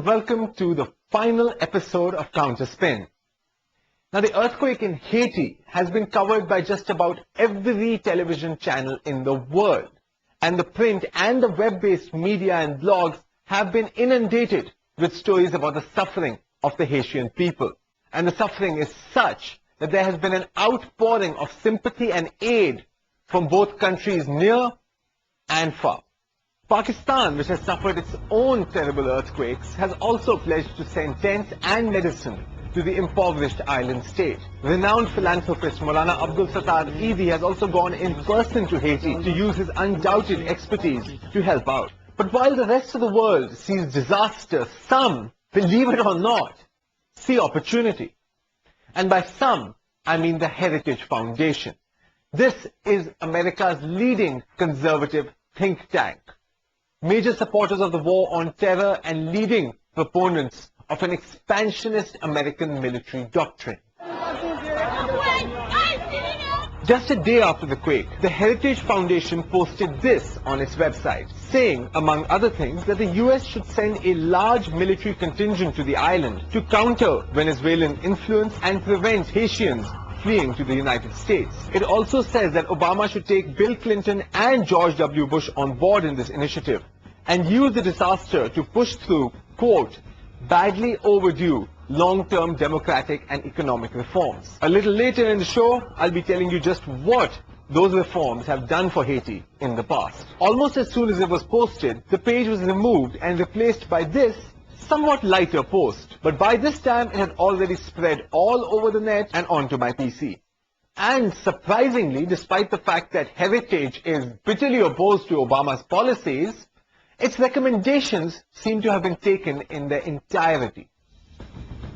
and welcome to the final episode of Counterspin. Now, the earthquake in Haiti has been covered by just about every television channel in the world, and the print and the web-based media and blogs have been inundated with stories about the suffering of the Haitian people. And the suffering is such that there has been an outpouring of sympathy and aid from both countries near and far. Pakistan, which has suffered its own terrible earthquakes, has also pledged to send tents and medicine to the impoverished island state. Renowned philanthropist Maulana Abdul Sattar Eidi has also gone in person to Haiti to use his undoubted expertise to help out. But while the rest of the world sees disaster, some, believe it or not, see opportunity. And by some, I mean the Heritage Foundation. This is America's leading conservative think tank. Major supporters of the war on terror and leading proponents of an expansionist American military doctrine. Just a day after the quake, the Heritage Foundation posted this on its website, saying, among other things, that the US should send a large military contingent to the island to counter Venezuelan influence and prevent Haitians fleeing to the United States. It also says that Obama should take Bill Clinton and George W. Bush on board in this initiative and use the disaster to push through, quote, badly overdue long-term democratic and economic reforms. A little later in the show, I'll be telling you just what those reforms have done for Haiti in the past. Almost as soon as it was posted, the page was removed and replaced by this somewhat lighter post. But by this time, it had already spread all over the net and onto my PC. And surprisingly, despite the fact that Heritage is bitterly opposed to Obama's policies, its recommendations seem to have been taken in their entirety.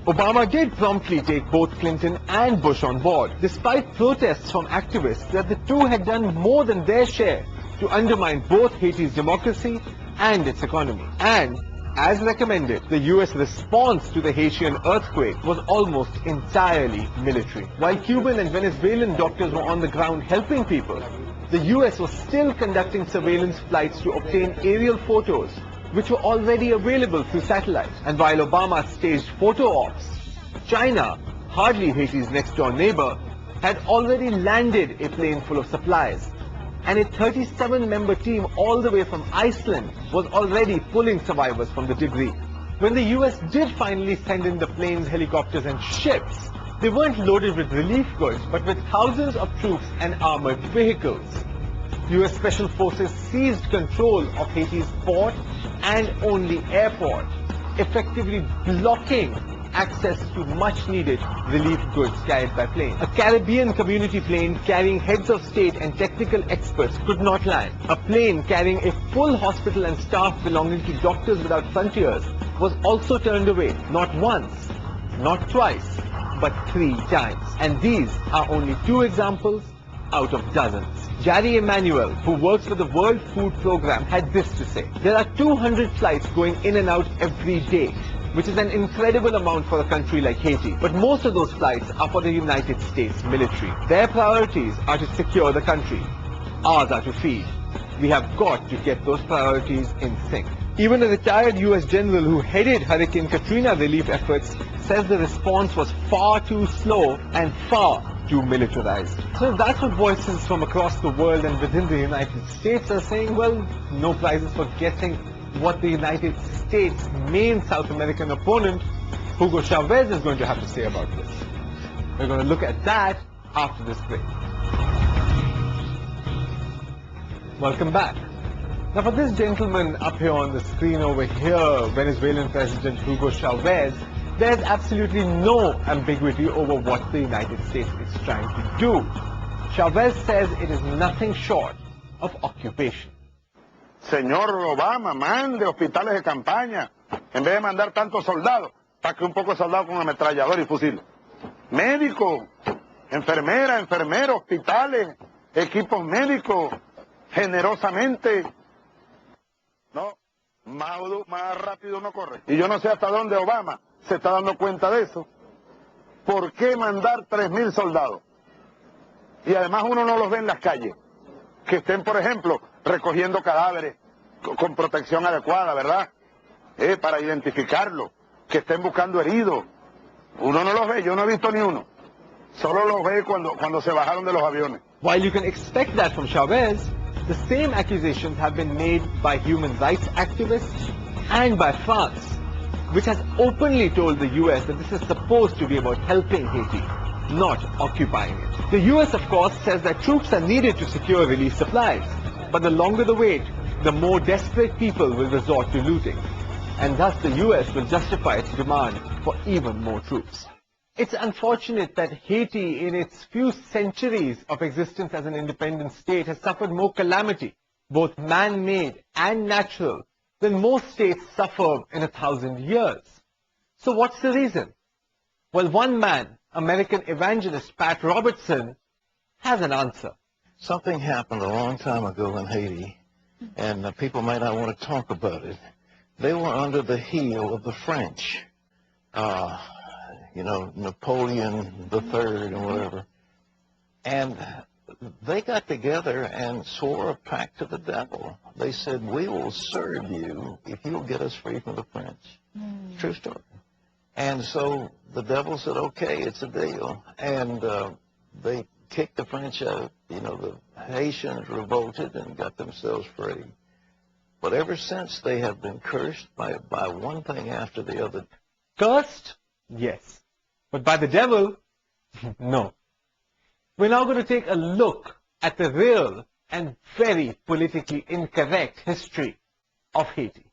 Obama did promptly take both Clinton and Bush on board, despite protests from activists that the two had done more than their share to undermine both Haiti's democracy and its economy. And, as recommended, the US response to the Haitian earthquake was almost entirely military. While Cuban and Venezuelan doctors were on the ground helping people, the US was still conducting surveillance flights to obtain aerial photos, which were already available through satellite. And while Obama staged photo ops, China, hardly Haiti's next-door neighbor, had already landed a plane full of supplies. And a 37-member team all the way from Iceland was already pulling survivors from the debris. When the US did finally send in the planes, helicopters and ships, they weren't loaded with relief goods, but with thousands of troops and armored vehicles. US Special Forces seized control of Haiti's port and only airport, effectively blocking access to much-needed relief goods carried by plane. A Caribbean community plane carrying heads of state and technical experts could not land. A plane carrying a full hospital and staff belonging to Doctors Without Frontiers was also turned away, not once, not twice, but 3 times. And these are only 2 examples out of dozens. Jari Emanuel, who works for the World Food Program, had this to say: there are 200 flights going in and out every day, which is an incredible amount for a country like Haiti. But most of those flights are for the United States military. Their priorities are to secure the country. Ours are to feed. We have got to get those priorities in sync. Even a retired US general who headed Hurricane Katrina relief efforts says the response was far too slow and far too militarized. So if that's what voices from across the world and within the United States are saying, well, no prizes for guessing what the United States' main South American opponent, Hugo Chavez, is going to have to say about this. We're going to look at that after this break. Welcome back. Now, for this gentleman up here on the screen over here, Venezuelan President Hugo Chavez, there's absolutely no ambiguity over what the United States is trying to do. Chavez says it is nothing short of occupation. Señor Obama, mande hospitales de campaña en vez de mandar tantos soldados, para que un poco de soldados con ametrallador y fusil. Médicos, enfermeras, enfermeros, hospitales, equipos médicos, generosamente. No, más rápido no corre. Y yo no sé hasta dónde Obama se está dando cuenta de eso. ¿Por qué mandar 3.000 soldados? Y además uno no los ve en las calles. Que estén, por ejemplo, recogiendo cadáveres con protección adecuada, ¿verdad? para identificarlos, que estén buscando heridos. Uno no los ve, yo no he visto ni uno. Solo los ve cuando se bajaron de los aviones. While you can expect that from Chavez, the same accusations have been made by human rights activists and by France, which has openly told the US that this is supposed to be about helping Haiti, not occupying it. The US, of course, says that troops are needed to secure relief supplies, but the longer the wait, the more desperate people will resort to looting, and thus the US will justify its demand for even more troops. It's unfortunate that Haiti, in its few centuries of existence as an independent state, has suffered more calamity, both man-made and natural, than most states suffer in 1,000 years. So what's the reason? Well, one man, American evangelist Pat Robertson, has an answer. Something happened a long time ago in Haiti, and people might not want to talk about it. They were under the heel of the French. You know, Napoleon III and whatever. And they got together and swore a pact to the devil. They said, we will serve you if you'll get us free from the French. True story. And so the devil said, okay, it's a deal. And they kicked the French out. You know, the Haitians revolted and got themselves free. But ever since, they have been cursed by one thing after the other. Cursed? Yes. But by the devil? No. We're now going to take a look at the real and very politically incorrect history of Haiti.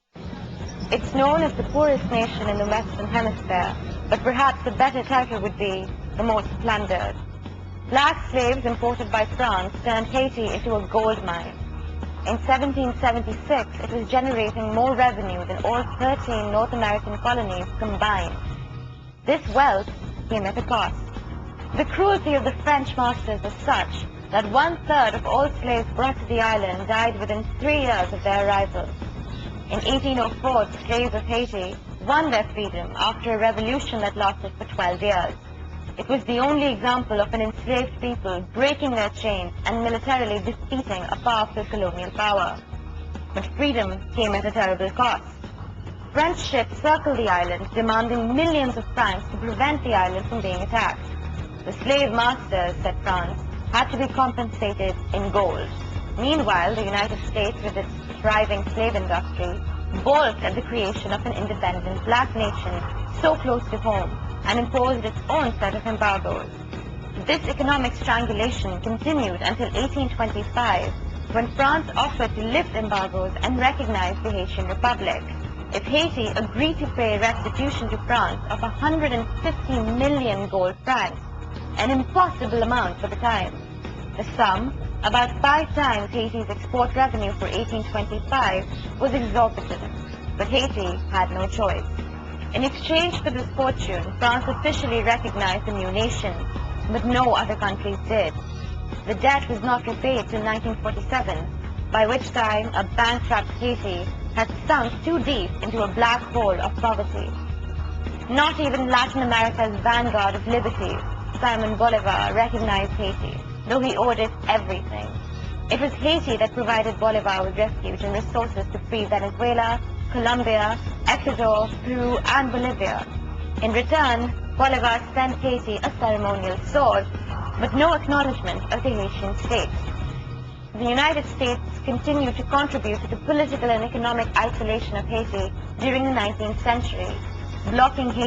It's known as the poorest nation in the Western Hemisphere, but perhaps the better title would be the most plundered. Black slaves imported by France turned Haiti into a gold mine. In 1776, it was generating more revenue than all 13 North American colonies combined. This wealth came at a cost. The cruelty of the French masters was such that 1/3 of all slaves brought to the island died within 3 years of their arrival. In 1804, the slaves of Haiti won their freedom after a revolution that lasted for 12 years. It was the only example of an enslaved people breaking their chains and militarily defeating a powerful colonial power. But freedom came at a terrible cost. French ships circled the island, demanding millions of francs to prevent the island from being attacked. The slave masters, said France, had to be compensated in gold. Meanwhile, the United States, with its thriving slave industry, balked at the creation of an independent black nation so close to home and imposed its own set of embargoes. This economic strangulation continued until 1825, when France offered to lift embargoes and recognize the Haitian Republic. If Haiti agreed to pay restitution to France of 150 million gold francs, an impossible amount for the time. The sum, about 5 times Haiti's export revenue for 1825, was exorbitant, but Haiti had no choice. In exchange for this fortune, France officially recognized the new nation, but no other countries did. The debt was not repaid till 1947, by which time a bankrupt Haiti had sunk too deep into a black hole of poverty. Not even Latin America's vanguard of liberty, Simon Bolivar, recognized Haiti, though he owed it everything. It was Haiti that provided Bolivar with refuge and resources to free Venezuela, Colombia, Ecuador, Peru, and Bolivia. In return, Bolivar sent Haiti a ceremonial sword, but no acknowledgement of the Haitian state. The United States continued to contribute to the political and economic isolation of Haiti during the 19th century, blocking Haiti